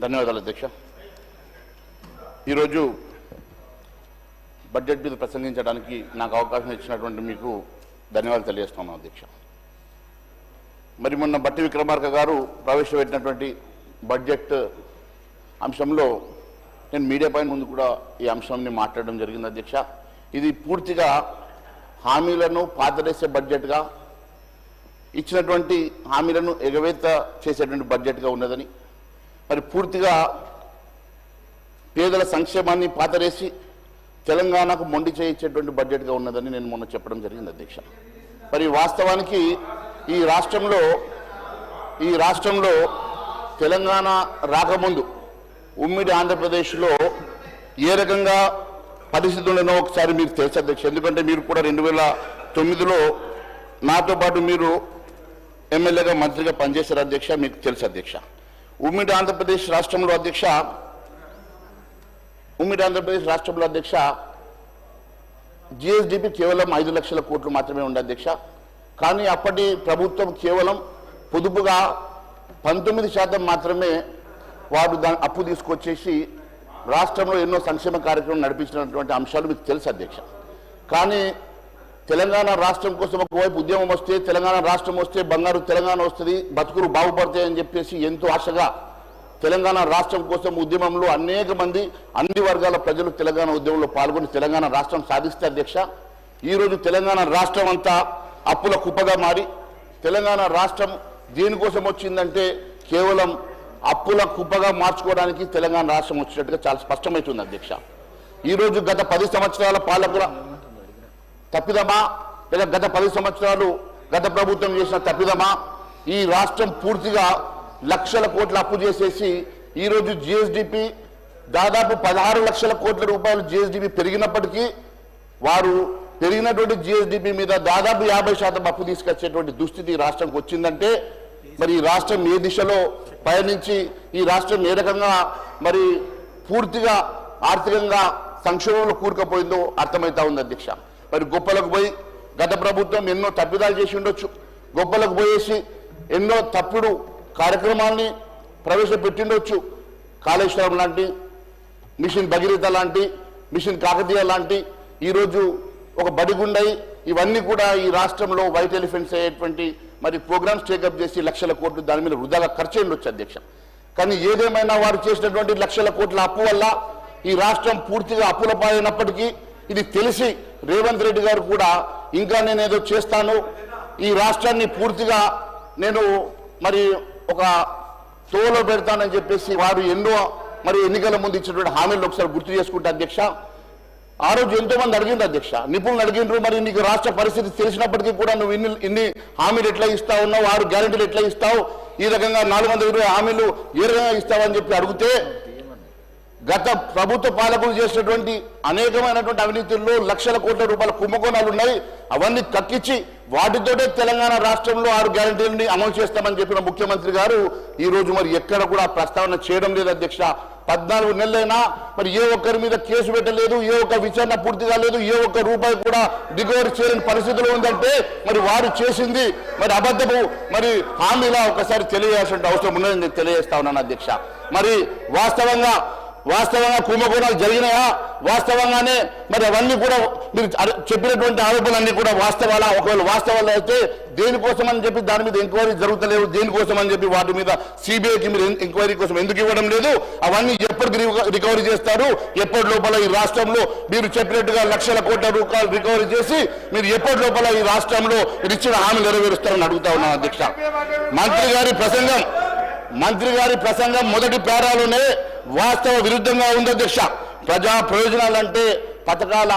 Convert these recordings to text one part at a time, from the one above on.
ధన్యవాదాలు అధ్యక్ష. ఈరోజు బడ్జెట్ మీద ప్రసంగించడానికి నాకు అవకాశం ఇచ్చినటువంటి మీకు ధన్యవాదాలు తెలియజేస్తున్నాను అధ్యక్ష. మరి మొన్న బట్టి విక్రమార్క గారు ప్రవేశపెట్టినటువంటి బడ్జెట్ అంశంలో నేను మీడియా పైన ముందు కూడా ఈ అంశాన్ని మాట్లాడడం జరిగింది అధ్యక్ష. ఇది పూర్తిగా హామీలను పాతరేసే బడ్జెట్గా, ఇచ్చినటువంటి హామీలను ఎగవేత చేసేటువంటి బడ్జెట్గా ఉన్నదని, మరి పూర్తిగా పేదల సంక్షేమాన్ని పాతరేసి తెలంగాణకు మొండి చేయించేటువంటి బడ్జెట్గా ఉన్నదని నేను మొన్న చెప్పడం జరిగింది అధ్యక్ష. మరి వాస్తవానికి ఈ రాష్ట్రంలో తెలంగాణ రాకముందు ఉమ్మడి ఆంధ్రప్రదేశ్లో ఏ రకంగా పరిస్థితి ఉండనో ఒకసారి మీకు తెలుసు అధ్యక్ష. ఎందుకంటే మీరు కూడా 2009లో నాతో పాటు మీరు ఎమ్మెల్యేగా మంత్రిగా పనిచేశారు అధ్యక్ష, మీకు తెలుసు అధ్యక్ష. ఉమ్మడి ఆంధ్రప్రదేశ్ రాష్ట్రంలో అధ్యక్ష జిఎస్డిపి కేవలం 5 లక్షల కోట్లు మాత్రమే ఉంది అధ్యక్ష. కానీ అప్పటి ప్రభుత్వం కేవలం పొదుపుగా 19% మాత్రమే వారు దాని అప్పు తీసుకొచ్చేసి రాష్ట్రంలో ఎన్నో సంక్షేమ కార్యక్రమం నడిపించినటువంటి అంశాలు మీకు తెలుసు అధ్యక్ష. కానీ తెలంగాణ రాష్ట్రం కోసం ఒకవైపు ఉద్యమం వస్తే, తెలంగాణ రాష్ట్రం వస్తే బంగారు తెలంగాణ వస్తుంది, బతుకులు బాగుపడతాయని చెప్పేసి ఎంతో ఆశగా తెలంగాణ రాష్ట్రం కోసం ఉద్యమంలో అనేక మంది అన్ని వర్గాల ప్రజలు తెలంగాణ ఉద్యమంలో పాల్గొని తెలంగాణ రాష్ట్రం సాధిస్తే అధ్యక్ష, ఈరోజు తెలంగాణ రాష్ట్రం అంతా అప్పుల కుప్పగా మారి తెలంగాణ రాష్ట్రం దేనికోసం వచ్చిందంటే కేవలం అప్పుల కుప్పగా మార్చుకోవడానికి తెలంగాణ రాష్ట్రం వచ్చినట్టుగా చాలా స్పష్టమవుతుంది అధ్యక్ష. ఈరోజు గత 10 సంవత్సరాల పాలకుల తప్పిదమా, లేదా గత 10 సంవత్సరాలు గత ప్రభుత్వం చేసిన తప్పిదమా, ఈ రాష్ట్రం పూర్తిగా లక్షల కోట్ల అప్పు చేసేసి ఈరోజు జిఎస్డిపి దాదాపు 16 లక్షల కోట్ల రూపాయలు జిఎస్డిపి పెరిగినప్పటికీ వారు పెరిగినటువంటి జిఎస్డిపి మీద దాదాపు 50% అప్పు తీసుకొచ్చేటువంటి దుస్థితి ఈ రాష్ట్రంకి వచ్చిందంటే మరి ఈ రాష్ట్రం ఏ దిశలో పయనించి ఈ రాష్ట్రం ఏ రకంగా మరి పూర్తిగా ఆర్థికంగా సంక్షోభంలో కూరుకుపోయిందో అర్థమవుతా ఉంది అధ్యక్ష. మరి గొప్పలకు పోయి గత ప్రభుత్వం ఎన్నో తప్పిదాలు చేసి ఉండొచ్చు, గొప్పలకు పోయేసి ఎన్నో తప్పుడు కార్యక్రమాల్ని ప్రవేశపెట్టిండొచ్చు. కాళేశ్వరం లాంటి, మిషన్ భగీరథ లాంటి, మిషన్ కాకతీయ లాంటి, ఈరోజు ఒక బడిగుండై ఇవన్నీ కూడా ఈ రాష్ట్రంలో వైట్ ఎలిఫెంట్స్ అయ్యేటువంటి మరి ప్రోగ్రామ్స్ టేకప్ చేసి లక్షల కోట్లు దాని మీద వృధాగా ఖర్చు ఉండొచ్చు అధ్యక్ష. కానీ ఏదేమైనా వారు చేసినటువంటి లక్షల కోట్ల అప్పు వల్ల ఈ రాష్ట్రం పూర్తిగా అప్పుల పాలైనప్పటికీ ఇది తెలిసి రేవంత్ రెడ్డి గారు కూడా ఇంకా నేనేదో చేస్తాను, ఈ రాష్ట్రాన్ని పూర్తిగా నేను మరి ఒక తోలో పెడతానని చెప్పేసి వారు ఎన్నో మరి ఎన్నికల ముందు ఇచ్చినటువంటి హామీలు ఒకసారి గుర్తు చేసుకుంటే అధ్యక్ష, ఆ రోజు ఎంతో మంది అడిగింది అధ్యక్ష, నిపుణులు అడిగినారు, మరి నీకు రాష్ట్ర పరిస్థితి తెలిసినప్పటికీ కూడా నువ్వు ఇన్ని హామీలు ఎట్లా ఇస్తావు, 6 గ్యారెంటీలు ఎట్లా ఇస్తావు, ఈ రకంగా 420 హామీలు ఏ రకంగా ఇస్తావని చెప్పి అడిగితే గత ప్రభుత్వ పాలకులు చేసినటువంటి అనేకమైనటువంటి అవినీతుల్లో లక్షల కోట్ల రూపాయల కుంభకోణాలు ఉన్నాయి, అవన్నీ కక్కించి వాటితోటే తెలంగాణ రాష్ట్రంలో 6 గ్యారెంటీలని అమలు చేస్తామని చెప్పిన ముఖ్యమంత్రి గారు ఈ రోజు మరి ఎక్కడ కూడా ప్రస్తావన చేయడం లేదు అధ్యక్ష. 14 నెలలైనా మరి ఏ ఒక్కరి మీద కేసు పెట్టలేదు, ఏ ఒక్క విచారణ పూర్తిగా లేదు, ఏ ఒక్క రూపాయి కూడా రికవరీ చేయని పరిస్థితిలో ఉందంటే మరి వారు చేసింది మరి అబద్ధపు మరి హామీలా ఒకసారి తెలియజేయాల్సిన అవసరం ఉన్నదని నేను తెలియజేస్తా ఉన్నాను అధ్యక్ష. మరి వాస్తవంగా కుంభకోణాలు జరిగినాయా, వాస్తవంగానే మరి అవన్నీ కూడా మీరు చెప్పినటువంటి ఆరోపణలన్నీ కూడా వాస్తవాలా, ఒకవేళ వాస్తవాలు అయితే దేనికోసం అని చెప్పి దాని మీద ఎంక్వైరీ జరుగుతలేవు, దేనికోసం అని చెప్పి వాటి మీద సిబిఐకి మీరు ఎంక్వైరీ కోసం ఎందుకు ఇవ్వడం లేదు, అవన్నీ ఎప్పటికి రికవరీ చేస్తారు, ఎప్పటి లోపల ఈ రాష్ట్రంలో మీరు చెప్పినట్టుగా లక్షల కోట్ల రూపాయలు రికవరీ చేసి మీరు ఎప్పటి లోపల ఈ రాష్ట్రంలో మీరు ఇచ్చిన హామీ నెరవేరుస్తారని అడుగుతా ఉన్నాను అధ్యక్ష. మంత్రి గారి ప్రసంగం మొదటి పేరాలోనే వాస్తవ విరుద్ధంగా ఉంది అధ్యక్ష. ప్రజా ప్రయోజనాలంటే పథకాల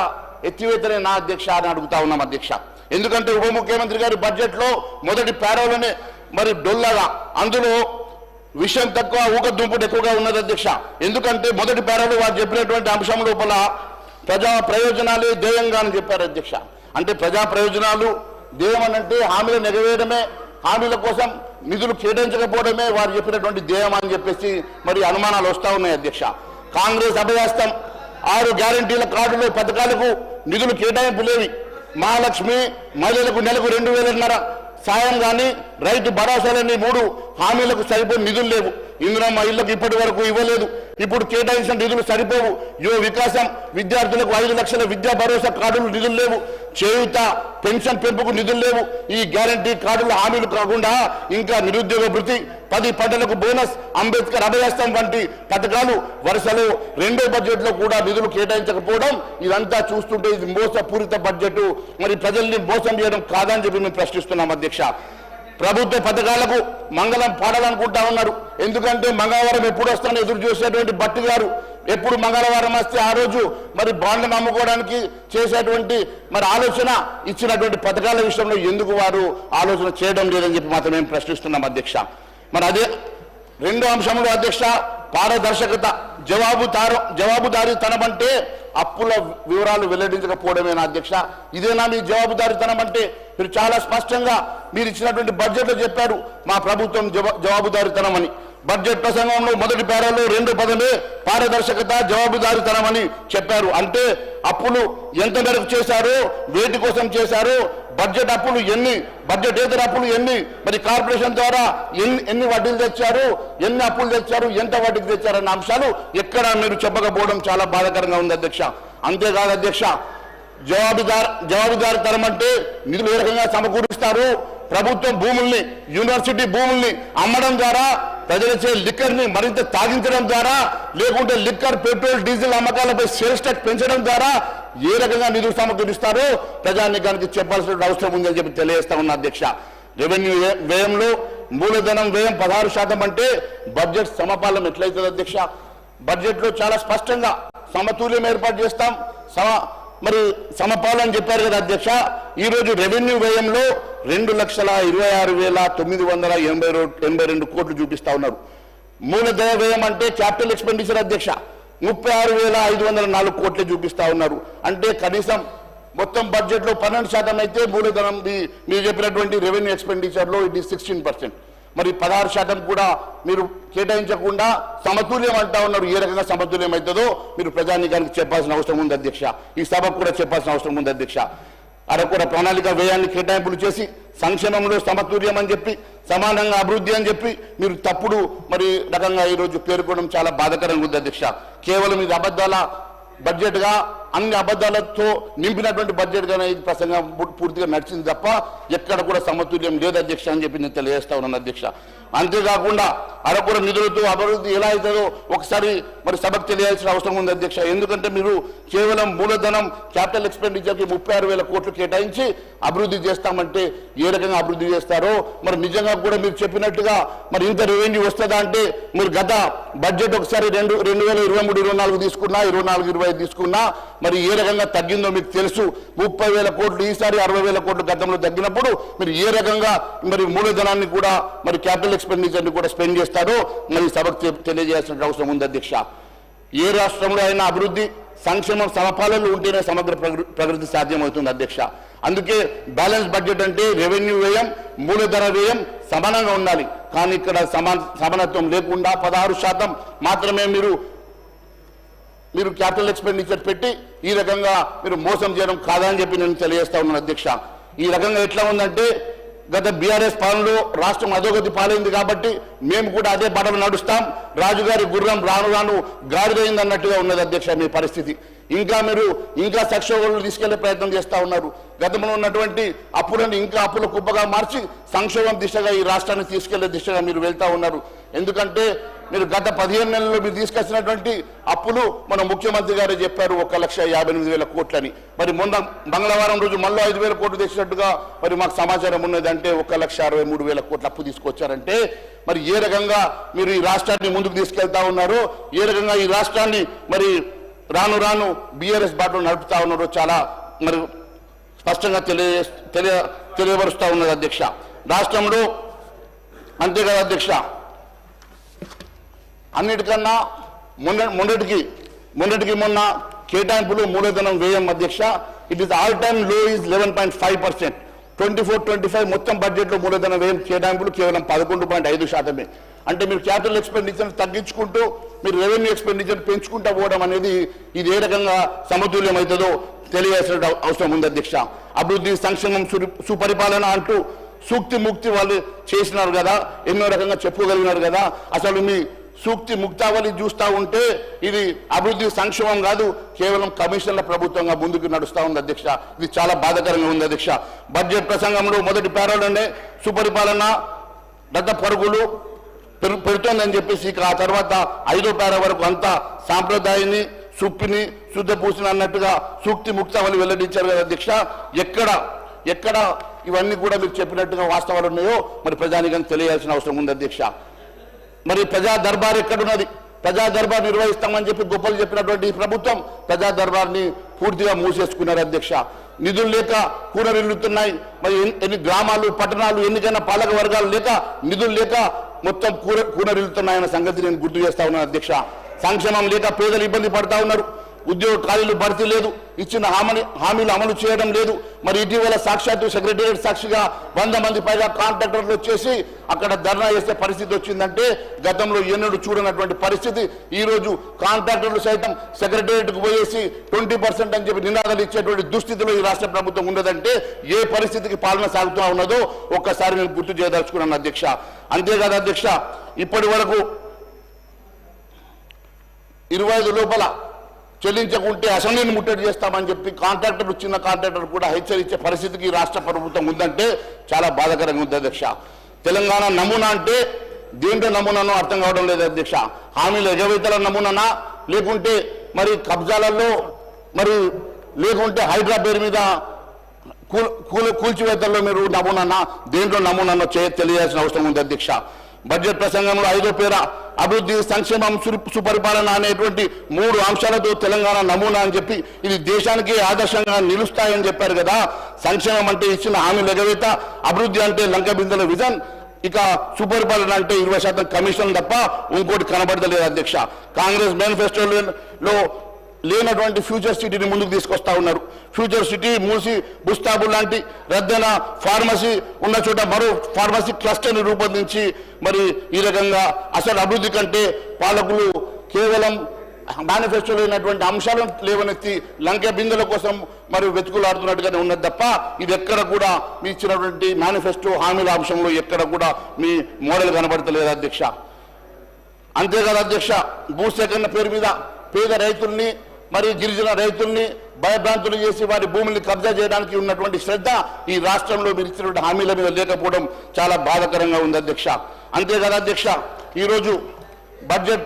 ఎత్తివేతనే నా అధ్యక్ష అని అడుగుతా ఉన్నాం అధ్యక్ష. ఎందుకంటే ఉప ముఖ్యమంత్రి గారి బడ్జెట్ లో మొదటి పేరాలోనే మరి డొల్లగా అందులో విషయం తక్కువ ఊకదుంపుడు ఎక్కువగా ఉన్నది అధ్యక్ష. ఎందుకంటే మొదటి పేరాలో వారు చెప్పినటువంటి అంశం లోపల ప్రజా ప్రయోజనాలే ధ్యేయంగా అని చెప్పారు అధ్యక్ష. అంటే ప్రజా ప్రయోజనాలు ధ్యేయం అంటే హామీలు నెరవేయడమే, హామీల కోసం నిధులు కేటాయించకపోవడమే వారు చెప్పినటువంటి ధ్యేయం అని చెప్పేసి మరి అనుమానాలు వస్తూ ఉన్నాయి అధ్యక్ష. కాంగ్రెస్ అభయాస్తం 6 గ్యారెంటీల కార్డులు పథకాలకు నిధులు కేటాయింపు లేవి, మహాలక్ష్మి మహిళలకు నెలకు 2,000 సాయం కానీ రైతు భరోసాలని 3 హామీలకు సరిపోని నిధులు లేవు. ఇందిరమ్మ ఇళ్లకు ఇప్పటి వరకు ఇవ్వలేదు. ఇప్పుడు కేటాయించిన నిధులు సరిపోవు. యువ వికాసం విద్యార్థులకు 5 లక్షల విద్యా భరోసా కార్డులు నిధులు లేవు. చేయూత పెన్షన్ పెంపుకు నిధులు లేవు. ఈ గ్యారంటీ కార్డుల హామీలు కాకుండా ఇంకా నిరుద్యోగ భృతి, 10 పంటలకు బోనస్, అంబేద్కర్ అభయహస్తం వంటి పథకాలు వరుసలో రెండో బడ్జెట్ లో కూడా నిధులు కేటాయించకపోవడం, ఇదంతా చూస్తుంటే ఇది మోసపూరిత బడ్జెట్. మరి ప్రజల్ని మోసం చేయడం కాదని చెప్పి మేము ప్రశ్నిస్తున్నాం అధ్యక్ష. ప్రభుత్వ పథకాలకు మంగళం పాడాలనుకుంటా ఉన్నారు. ఎందుకంటే మంగళవారం ఎప్పుడు వస్తానో ఎదురు చూసేటువంటి భట్టి గారు ఎప్పుడు మంగళవారం వస్తే ఆ రోజు మరి బాండ్లను అమ్ముకోవడానికి చేసేటువంటి మరి ఆలోచన ఇచ్చినటువంటి పథకాల విషయంలో ఎందుకు వారు ఆలోచన చేయడం లేదని చెప్పి మాత్రం మేము ప్రశ్నిస్తున్నాం అధ్యక్ష. మరి అదే రెండో అంశంలో అధ్యక్ష, పారదర్శకత, జవాబుదారీతనం అంటే అప్పుల వివరాలు వెల్లడించకపోవడమేనా అధ్యక్ష? ఇదేనా మీ జవాబుదారీతనం అంటే? మీరు చాలా స్పష్టంగా మీరు ఇచ్చినటువంటి బడ్జెట్లో చెప్పారు మా ప్రభుత్వం జవాబుదారీతనం అని. బడ్జెట్ ప్రసంగంలో మొదటి పేరాలో 2 పదమే పారదర్శకత, జవాబుదారీతనం అని చెప్పారు. అంటే అప్పులు ఎంత మేరకు చేశారో, వేటి కోసం చేశారో, బడ్జెట్ అప్పులు ఎన్ని, బడ్జెటేతర అప్పులు ఎన్ని, మరి కార్పొరేషన్ ద్వారా ఎన్ని వడ్డీలు తెచ్చారు, ఎన్ని అప్పులు తెచ్చారు, ఎంత వడ్డీకి తెచ్చారన్న అంశాలు ఎక్కడ మీరు చెప్పకపోవడం చాలా బాధాకరంగా ఉంది అధ్యక్ష. అంతేకాదు అధ్యక్ష, జవాబుదారీతనం అంటే నిధులు ఏ రకంగా సమకూరుస్తారు? ప్రభుత్వం భూముల్ని, యూనివర్సిటీ భూముల్ని అమ్మడం ద్వారా, ప్రజలచే లిక్కర్ని మరింత తాగించడం ద్వారా, లేకుంటే లిక్కర్, పెట్రోల్, డీజిల్ అమ్మకాలపై సేల్స్ ట్యాక్స్ పెంచడం ద్వారా ఏ రకంగా నిధులు సమకూరుస్తారో ప్రజానీకానికి చెప్పాల్సిన అవసరం ఉందని చెప్పి తెలియజేస్తా ఉన్నా అధ్యక్ష. రెవెన్యూ వ్యయంలో మూలధనం వ్యయం 16% అంటే బడ్జెట్ సమపాలన ఎట్లయితుంది అధ్యక్ష? బడ్జెట్ లో చాలా స్పష్టంగా సమతుల్యం ఏర్పాటు చేస్తాం, మరి సమపాలన చెప్పారు కదా అధ్యక్ష. ఈ రోజు రెవెన్యూ వ్యయంలో 2,26,982 కోట్లు చూపిస్తా ఉన్నారు. మూలధన వ్యయం అంటే క్యాపిటల్ ఎక్స్పెండిచర్ అధ్యక్ష 36,504 కోట్లు చూపిస్తా ఉన్నారు. అంటే కనీసం మొత్తం బడ్జెట్ లో 12% అయితే మూలధనం మీరు చెప్పినటువంటి రెవెన్యూ ఎక్స్పెండిచర్ లో ఇది 16%. మరి 16% కూడా మీరు కేటాయించకుండా సమతుల్యం అంటా ఉన్నారు. ఏ రకంగా సమతుల్యం అవుతుందో మీరు ప్రజానీకానికి చెప్పాల్సిన అవసరం ఉంది అధ్యక్ష. ఈ సభకు కూడా చెప్పాల్సిన అవసరం ఉంది అధ్యక్ష. అరకొర ప్రణాళిక వ్యయాన్ని కేటాయింపులు చేసి సంక్షేమంలో సమతుల్యం అని చెప్పి, సమానంగా అభివృద్ధి అని చెప్పి మీరు తప్పుడు మరి రకంగా ఈరోజు పేర్కొనడం చాలా బాధాకరంగా ఉంది అధ్యక్ష. కేవలం ఇది అబద్ధాల బడ్జెట్ గా, అన్ని అబద్ధాలతో నింపినటువంటి బడ్జెట్ గానే ఇది ప్రసంగం పూర్తిగా నడిచింది తప్ప ఎక్కడ కూడా సమతుల్యం లేదు అధ్యక్ష అని చెప్పి నేను తెలియజేస్తా ఉన్నాను అధ్యక్ష. అంతేకాకుండా అరకొర నిధులతో అభివృద్ధి ఎలా అవుతుందో ఒకసారి మరి సభకు తెలియాల్సిన అవసరం ఉంది అధ్యక్ష. ఎందుకంటే మీరు కేవలం మూలధనం క్యాపిటల్ ఎక్స్పెండిచర్కి 36,000 కోట్లు కేటాయించి అభివృద్ధి చేస్తామంటే ఏ రకంగా అభివృద్ధి చేస్తారో, మరి నిజంగా కూడా మీరు చెప్పినట్టుగా మరి ఇంత రెవెన్యూ వస్తుందా అంటే, మీరు గత బడ్జెట్ ఒకసారి 2023-24 తీసుకున్నా, 24-25 తీసుకున్నా మరి ఏ రకంగా తగ్గిందో మీకు తెలుసు. 30,000 కోట్లు ఈసారి 60,000 కోట్లు గతంలో తగ్గినప్పుడు మీరు ఏ రకంగా మరి మూలధనాన్ని కూడా మరి క్యాపిటల్ ఎక్స్పెండిచర్ ని కూడా స్పెండ్ చేస్తారో మరి సభకు తెలియజేయాల్సిన అవసరం ఉంది అధ్యక్ష. ఏ రాష్ట్రంలో అయినా అభివృద్ధి, సంక్షేమం సమపాలనలు ఉంటేనే సమగ్ర ప్రగతి సాధ్యమవుతుంది అధ్యక్ష. అందుకే బ్యాలెన్స్ బడ్జెట్ అంటే రెవెన్యూ వ్యయం, మూలధన వ్యయం సమానంగా ఉండాలి. కానీ ఇక్కడ సమానత్వం లేకుండా 16% మాత్రమే మీరు క్యాపిటల్ ఎక్స్పెండిచర్ పెట్టి ఈ రకంగా మీరు మోసం చేయడం కాదని చెప్పి నేను తెలియజేస్తా ఉన్నాను అధ్యక్ష. ఈ రకంగా ఎట్లా ఉందంటే, గత బీఆర్ఎస్ పాలనలో రాష్ట్రం అధోగతి పాలైంది కాబట్టి మేము కూడా అదే బాటలో నడుస్తాం, రాజుగారి గుర్రం రాను రాను గాడిదైంది అన్నట్టుగా ఉన్నది అధ్యక్ష మీ పరిస్థితి. ఇంకా సంక్షోభంలో తీసుకెళ్లే ప్రయత్నం చేస్తా ఉన్నారు. గతంలో ఉన్నటువంటి అప్పులను ఇంకా అప్పుల కుప్పగా మార్చి సంక్షోభం దిశగా ఈ రాష్ట్రాన్ని తీసుకెళ్లే దిశగా మీరు వెళ్తా ఉన్నారు. ఎందుకంటే మీరు గత 15 నెలల్లో మీరు తీసుకొచ్చినటువంటి అప్పులు మన ముఖ్యమంత్రి గారే చెప్పారు 1,58,000 కోట్లని. మరి మొన్న మంగళవారం రోజు మళ్ళీ 5,000 కోట్లు తెచ్చినట్టుగా మరి మాకు సమాచారం ఉన్నది. అంటే 1,63,000 కోట్ల అప్పు తీసుకొచ్చారంటే మరి ఏ రకంగా మీరు ఈ రాష్ట్రాన్ని ముందుకు తీసుకెళ్తా ఉన్నారో, ఏ రకంగా ఈ రాష్ట్రాన్ని మరి రాను రాను బీఆర్ఎస్ బాటలో నడుపుతా ఉన్నారో చాలా మరి స్పష్టంగా తెలియపరుస్తా ఉన్నది అధ్యక్ష. రాష్ట్రంలో అంతే కదా అధ్యక్ష, అన్నిటికన్నా మొన్నటికి మొన్న కేటాయింపులు మూలధనం వ్యయం అధ్యక్ష ఇట్ ఈస్ ఆల్ టైమ్ లో ఈజ్ 11.5%. 24-25 మొత్తం బడ్జెట్లో మూలధన వ్యయం కేటాయింపులు కేవలం 11.5%. అంటే మీరు క్యాపిటల్ ఎక్స్పెండిచర్ తగ్గించుకుంటూ మీరు రెవెన్యూ ఎక్స్పెండిచర్ పెంచుకుంటూ పోవడం అనేది ఇది ఏ రకంగా సమతుల్యం అవుతుందో తెలియాల్సిన అవసరం ఉంది అధ్యక్ష. అభివృద్ధి, సంక్షేమం, సుపరిపాలన అంటూ సూక్తి ముక్తి వాళ్ళు చేసినారు కదా, ఎన్నో రకంగా చెప్పుకోగలిగినారు కదా. అసలు మీ సూక్తి ముక్తావళి చూస్తూ ఉంటే ఇది అభివృద్ధి సంక్షేమం కాదు, కేవలం కమిషన్ల ప్రభుత్వంగా ముందుకు నడుస్తూ ఉంది అధ్యక్ష. ఇది చాలా బాధాకరంగా ఉంది అధ్యక్ష. బడ్జెట్ ప్రసంగంలో మొదటి పేరాలోనే సుపరిపాలన రథ పరుగులు పెడుతోందని చెప్పేసి ఆ తర్వాత 5వ పేరా వరకు అంతా సాంప్రదాయాన్ని సుప్పిని శుద్ధ పూసిన అన్నట్టుగా సూక్తి ముక్తావళి వెల్లడించారు కదా అధ్యక్ష. ఎక్కడ ఇవన్నీ కూడా మీరు చెప్పినట్టుగా వాస్తవాలు ఉన్నాయో మరి ప్రజానికానికి తెలియాల్సిన అవసరం ఉంది అధ్యక్ష. మరి ప్రజా దర్బార్ ఎక్కడున్నది? ప్రజా దర్బార్ నిర్వహిస్తామని చెప్పి గొప్పలు చెప్పినటువంటి ఈ ప్రభుత్వం ప్రజా దర్బార్ని పూర్తిగా మూసేసుకున్నారు అధ్యక్ష. నిధులు లేక కూనరిల్లుతున్నాయి. మరి ఎన్ని గ్రామాలు పట్టణాలు ఎన్నికైనా పాలక వర్గాలు లేక నిధులు లేక మొత్తం కూనరిల్లుతున్నాయన్న సంగతి నేను గుర్తు చేస్తా ఉన్నాను అధ్యక్ష. సంక్షేమం లేక పేదలు ఇబ్బంది పడతా ఉన్నారు. ఉద్యోగ ఖాళీలు భర్తీ లేదు, ఇచ్చిన హామీలు అమలు చేయడం లేదు. మరి ఇటీవల సాక్షాత్తు సెక్రటేరియట్ సాక్షిగా 100 మంది పైగా కాంట్రాక్టర్లు వచ్చేసి అక్కడ ధర్నా చేసే పరిస్థితి వచ్చిందంటే గతంలో ఎన్నడూ చూడనటువంటి పరిస్థితి. ఈ రోజు కాంట్రాక్టర్లు సైతం సెక్రటేరియట్కు పోయేసి 20% అని చెప్పి నినాదాలు ఇచ్చేటువంటి దుస్థితిలో ఈ రాష్ట్ర ప్రభుత్వం ఉన్నదంటే ఏ పరిస్థితికి పాలన సాగుతూ ఉన్నదో ఒక్కసారి నేను గుర్తు చేయదలుచుకున్నాను అధ్యక్ష. అంతేకాదు అధ్యక్ష, ఇప్పటి వరకు 25 లోపల చెల్లించకుంటే అసెంబ్లీని ముట్టడి చేస్తామని చెప్పి కాంట్రాక్టర్లు చిన్న కాంట్రాక్టర్ కూడా హెచ్చరించే పరిస్థితికి రాష్ట్ర ప్రభుత్వం ఉందంటే చాలా బాధాకరంగా ఉంది అధ్యక్ష. తెలంగాణ నమూనా అంటే దేంట్లో నమూనానో అర్థం కావడం లేదు అధ్యక్ష. హామీల ఎగవేతల నమూనానా, లేకుంటే మరి కబ్జాలలో, మరి లేకుంటే హైడ్రా పేరు మీద కూల్చివేతల్లో మీరు నమూనానా, దేంట్లో నమూనానో తెలియాల్సిన అవసరం ఉంది అధ్యక్ష. బడ్జెట్ ప్రసంగంలో 5వ పేర అభివృద్ధి సంక్షేమం సుపరిపాలన అనేటువంటి 3 అంశాలతో తెలంగాణ నమూనా అని చెప్పి ఇది దేశానికి ఆదర్శంగా నిలుస్తాయని చెప్పారు కదా. సంక్షేమం అంటే ఇచ్చిన హామీలు ఎగవేత, అభివృద్ధి అంటే లంక బిందెల విజన్, ఇక సుపరిపాలన అంటే 20% కమిషన్ తప్ప ఇంకోటి కనబడతలేదు అధ్యక్ష. కాంగ్రెస్ మేనిఫెస్టోలో లేనటువంటి ఫ్యూచర్ సిటీని ముందుకు తీసుకొస్తా ఉన్నారు. ఫ్యూచర్ సిటీ మూసి బుస్తాబు లాంటి రద్దన ఫార్మసీ ఉన్న చోట మరో ఫార్మసీ క్లస్టర్ని రూపొందించి మరి ఈ రకంగా అసలు అభివృద్ధి కంటే పాలకులు కేవలం మేనిఫెస్టోలో అయినటువంటి అంశాలను లేవనెత్తి లంక బిందెల కోసం మరి వెతుకులాడుతున్నట్టుగానే ఉన్నది తప్ప ఇది ఎక్కడ కూడా మీ ఇచ్చినటువంటి మేనిఫెస్టో హామీల అంశంలో ఎక్కడ కూడా మీ మోడల్ కనబడతలేదు అధ్యక్ష. అంతేకాదు అధ్యక్ష, భూసేకరణ పేరు మీద పేద రైతుల్ని మరి గిరిజన రైతుల్ని భయభ్రాంతులు చేసి వారి భూముల్ని కబ్జా చేయడానికి ఉన్నటువంటి శ్రద్ధ ఈ రాష్ట్రంలో మీరు ఇచ్చినటువంటి హామీల మీద లేకపోవడం చాలా బాధాకరంగా ఉంది అధ్యక్ష. అంతేకాదు అధ్యక్ష, ఈరోజు బడ్జెట్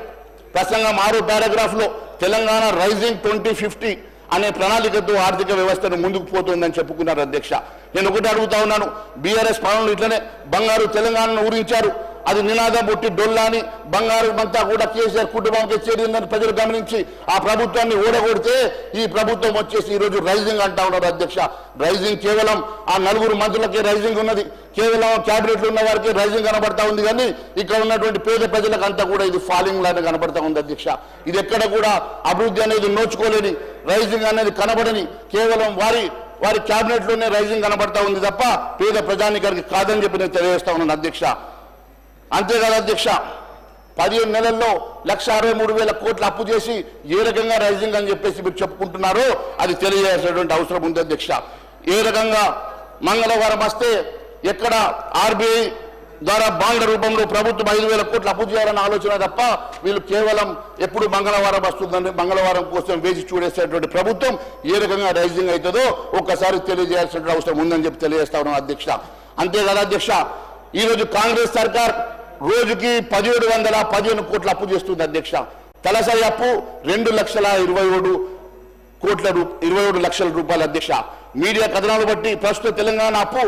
ప్రసంగం 6వ పారాగ్రాఫ్లో తెలంగాణ రైజింగ్ 2050 అనే ప్రణాళికతో ఆర్థిక వ్యవస్థను ముందుకు పోతుందని చెప్పుకున్నారు అధ్యక్ష. నేను ఒకటి అడుగుతా ఉన్నాను, బీఆర్ఎస్ పాలనలు ఇట్లనే బంగారు తెలంగాణను ఊరించారు. అది నినాదం పుట్టి డొల్లాని బంగారు అంతా కూడా కేసీఆర్ కుటుంబానికి చేరిందని ప్రజలు గమనించి ఆ ప్రభుత్వాన్ని ఓడగొడితే ఈ ప్రభుత్వం వచ్చేసి ఈరోజు రైజింగ్ అంటా ఉన్నారు అధ్యక్ష. రైజింగ్ కేవలం ఆ 4 మంత్రులకే రైజింగ్ ఉన్నది, కేవలం క్యాబినెట్లో ఉన్న వారికి రైజింగ్ కనబడతా ఉంది. కానీ ఇక్కడ ఉన్నటువంటి పేద ప్రజలకు అంతా కూడా ఇది ఫాలింగ్ లాగా కనబడతా ఉంది అధ్యక్ష. ఇది ఎక్కడ కూడా అభివృద్ధి అనేది నోచుకోలేని, రైజింగ్ అనేది కనబడని, కేవలం వారి క్యాబినెట్లోనే రైజింగ్ కనబడతా ఉంది తప్ప పేద ప్రజానికానికి కాదని చెప్పి నేను తెలియజేస్తా ఉన్నాను అధ్యక్ష. అంతేకాదు అధ్యక్ష, 15 నెలల్లో 1,63,000 కోట్ల అప్పు చేసి ఏ రకంగా రైజింగ్ అని చెప్పేసి మీరు చెప్పుకుంటున్నారో అది తెలియజేయాల్సినటువంటి అవసరం ఉంది అధ్యక్ష. ఏ రకంగా మంగళవారం వస్తే ఎక్కడ ఆర్బీఐ ద్వారా బాండ్ల రూపంలో ప్రభుత్వం 5,000 కోట్ల అప్పు చేయాలన్న ఆలోచన తప్ప వీళ్ళు కేవలం ఎప్పుడు మంగళవారం వస్తుందని మంగళవారం కోసం వేచి చూడేసేటువంటి ప్రభుత్వం ఏ రకంగా రైజింగ్ అవుతుందో ఒక్కసారి తెలియజేయాల్సిన అవసరం ఉందని చెప్పి తెలియజేస్తా ఉన్నాం అధ్యక్ష. అంతేకాదు అధ్యక్ష, ఈరోజు కాంగ్రెస్ సర్కార్ రోజుకి 1,715 కోట్ల అప్పు చేస్తుంది అధ్యక్ష. తలసరి అప్పు 2,27 లక్షల రూపాయలు అధ్యక్ష. మీడియా కథనాలు బట్టి ప్రస్తుత తెలంగాణ అప్పు